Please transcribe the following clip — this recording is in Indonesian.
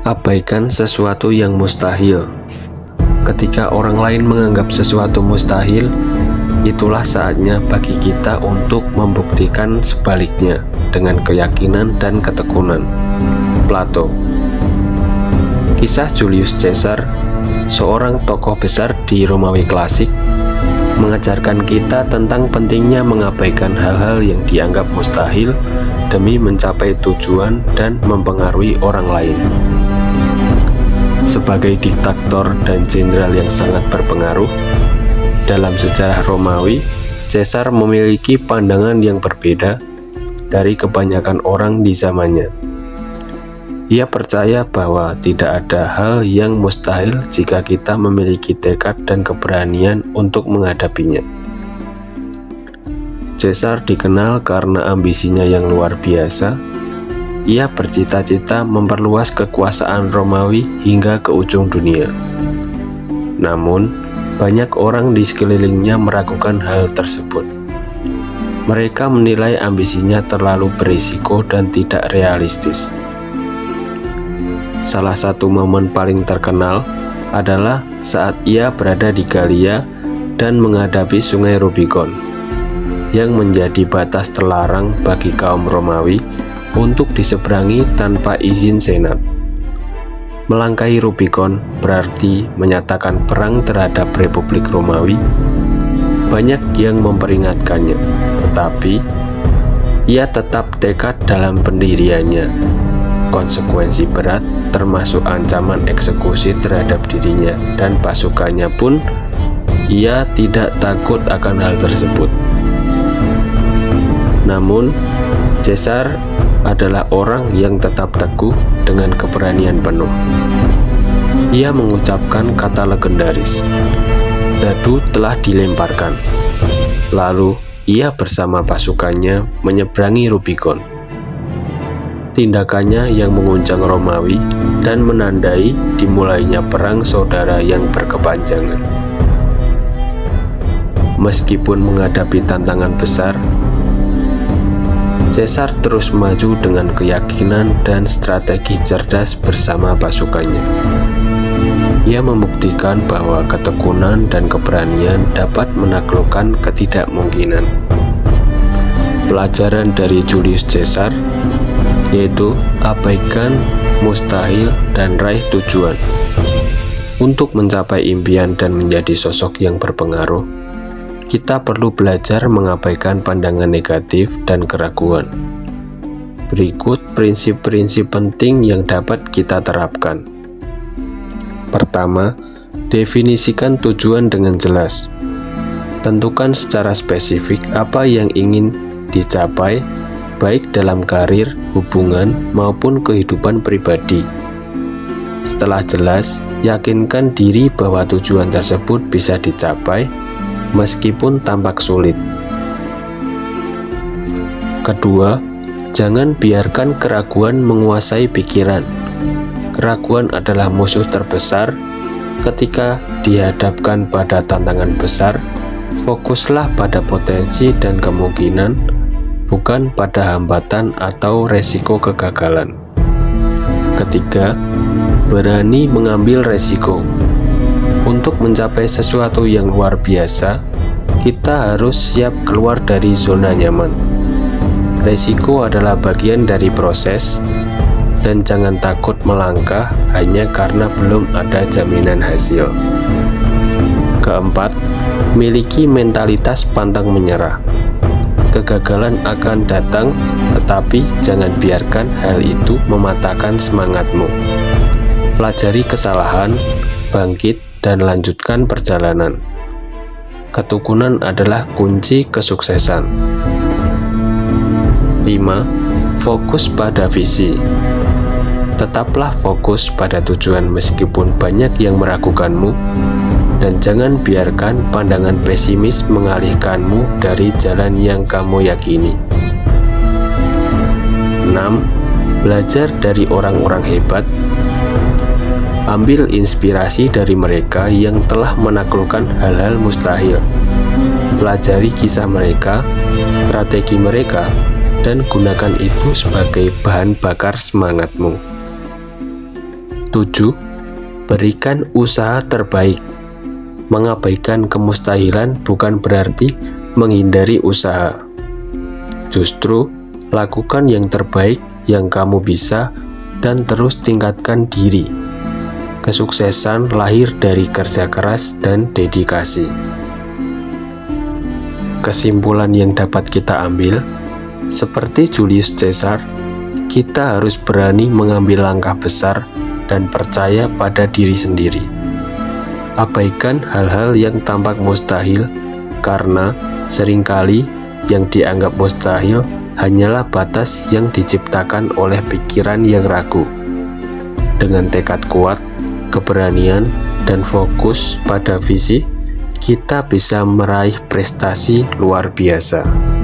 Abaikan sesuatu yang mustahil. Ketika orang lain menganggap sesuatu mustahil, itulah saatnya bagi kita untuk membuktikan sebaliknya dengan keyakinan dan ketekunan. Plato. Kisah Julius Caesar, seorang tokoh besar di Romawi klasik, mengajarkan kita tentang pentingnya mengabaikan hal-hal yang dianggap mustahil demi mencapai tujuan dan mempengaruhi orang lain. Sebagai diktator dan jenderal yang sangat berpengaruh dalam sejarah Romawi, Caesar memiliki pandangan yang berbeda dari kebanyakan orang di zamannya. Ia percaya bahwa tidak ada hal yang mustahil jika kita memiliki tekad dan keberanian untuk menghadapinya. Caesar dikenal karena ambisinya yang luar biasa. Ia bercita-cita memperluas kekuasaan Romawi hingga ke ujung dunia. Namun, banyak orang di sekelilingnya meragukan hal tersebut. Mereka menilai ambisinya terlalu berisiko dan tidak realistis. Salah satu momen paling terkenal adalah saat ia berada di Gallia dan menghadapi sungai Rubicon, yang menjadi batas terlarang bagi kaum Romawi untuk diseberangi tanpa izin senat. Melangkahi Rubicon berarti menyatakan perang terhadap Republik Romawi. Banyak yang memperingatkannya, tetapi ia tetap tekad dalam pendiriannya. Konsekuensi berat termasuk ancaman eksekusi terhadap dirinya dan pasukannya pun ia tidak takut akan hal tersebut. Namun, Caesar adalah orang yang tetap teguh dengan keberanian penuh. Ia mengucapkan kata legendaris, "Dadu telah dilemparkan." Lalu ia bersama pasukannya menyeberangi Rubicon. Tindakannya yang mengguncang Romawi dan menandai dimulainya perang saudara yang berkepanjangan. Meskipun menghadapi tantangan besar, Caesar terus maju dengan keyakinan dan strategi cerdas bersama pasukannya. Ia membuktikan bahwa ketekunan dan keberanian dapat menaklukkan ketidakmungkinan. Pelajaran dari Julius Caesar yaitu abaikan mustahil dan raih tujuan. Untuk mencapai impian dan menjadi sosok yang berpengaruh, kita perlu belajar mengabaikan pandangan negatif dan keraguan. Berikut prinsip-prinsip penting yang dapat kita terapkan. Pertama, definisikan tujuan dengan jelas. Tentukan secara spesifik apa yang ingin dicapai, baik dalam karir, hubungan, maupun kehidupan pribadi. Setelah jelas, yakinkan diri bahwa tujuan tersebut bisa dicapai meskipun tampak sulit. Kedua, jangan biarkan keraguan menguasai pikiran. Keraguan adalah musuh terbesar. Ketika dihadapkan pada tantangan besar, fokuslah pada potensi dan kemungkinan, bukan pada hambatan atau resiko kegagalan. Ketiga, berani mengambil resiko. Untuk mencapai sesuatu yang luar biasa, kita harus siap keluar dari zona nyaman. Resiko adalah bagian dari proses, dan jangan takut melangkah hanya karena belum ada jaminan hasil. Keempat, miliki mentalitas pantang menyerah. Kegagalan akan datang, tetapi jangan biarkan hal itu mematahkan semangatmu. Pelajari kesalahan, bangkit, dan lanjutkan perjalanan. Ketekunan adalah kunci kesuksesan. 5. Fokus pada visi. Tetaplah fokus pada tujuan meskipun banyak yang meragukanmu, dan jangan biarkan pandangan pesimis mengalihkanmu dari jalan yang kamu yakini. 6. Belajar dari orang-orang hebat. Ambil inspirasi dari mereka yang telah menaklukkan hal-hal mustahil. Pelajari kisah mereka, strategi mereka, dan gunakan itu sebagai bahan bakar semangatmu. 7. Berikan usaha terbaik. Mengabaikan kemustahilan bukan berarti menghindari usaha. Justru, lakukan yang terbaik yang kamu bisa dan terus tingkatkan diri. Kesuksesan lahir dari kerja keras dan dedikasi. Kesimpulan yang dapat kita ambil, seperti Julius Caesar, kita harus berani mengambil langkah besar dan percaya pada diri sendiri. Abaikan hal-hal yang tampak mustahil, karena seringkali yang dianggap mustahil hanyalah batas yang diciptakan oleh pikiran yang ragu. Dengan tekad kuat, keberanian, dan fokus pada visi, kita bisa meraih prestasi luar biasa.